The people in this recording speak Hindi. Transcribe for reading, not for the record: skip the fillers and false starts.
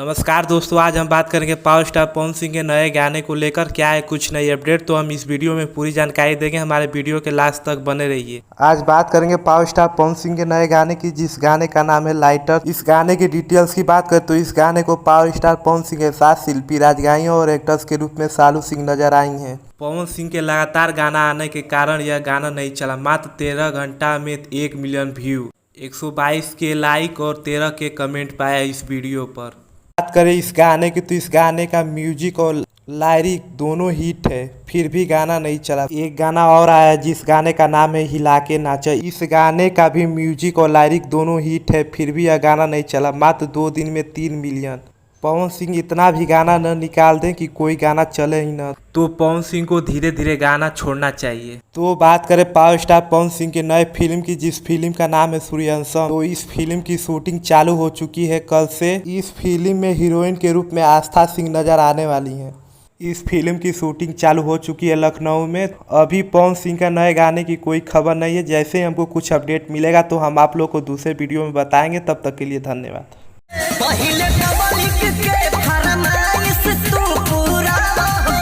नमस्कार दोस्तों, आज हम बात करेंगे पावर स्टार पवन सिंह के नए गाने को लेकर क्या है कुछ नई अपडेट। तो हम इस वीडियो में पूरी जानकारी देंगे, हमारे वीडियो के लास्ट तक बने रहिए। आज बात करेंगे पावर स्टार पवन सिंह के नए गाने की, जिस गाने का नाम है लाइटर। इस गाने की डिटेल्स की बात करें तो इस गाने को पावर स्टार पवन सिंह के साथ शिल्पी राजगाइयों और एक्टर्स के रूप में शालू सिंह नजर आई हैं। पवन सिंह के लगातार गाना आने के कारण यह गाना नहीं चला। मात्र 13 घंटा में 1 मिलियन व्यू, 122 के लाइक और 13 के कमेंट पाया इस वीडियो पर। बात करें इस गाने की तो इस गाने का म्यूजिक और लाइरिक दोनों हिट है, फिर भी गाना नहीं चला। एक गाना और आया है जिस गाने का नाम है हिला के नाचा। इस गाने का भी म्यूजिक और लाइरिक दोनों हिट है, फिर भी यह गाना नहीं चला। मात्र 2 दिन में 3 मिलियन। पवन सिंह इतना भी गाना न निकाल दें कि कोई गाना चले ही ना, तो पवन सिंह को धीरे धीरे गाना छोड़ना चाहिए। तो बात करें पावर स्टार पवन सिंह के नए फिल्म की, जिस फिल्म का नाम है सूर्यवंशम। तो इस फिल्म की शूटिंग चालू हो चुकी है कल से। इस फिल्म में हीरोइन के रूप में आस्था सिंह नजर आने वाली हैं। इस फिल्म की शूटिंग चालू हो चुकी है लखनऊ में। अभी पवन सिंह का नए गाने की कोई खबर नहीं है। जैसे ही हमको कुछ अपडेट मिलेगा तो हम आप लोग को दूसरे वीडियो में बताएंगे। तब तक के लिए धन्यवाद।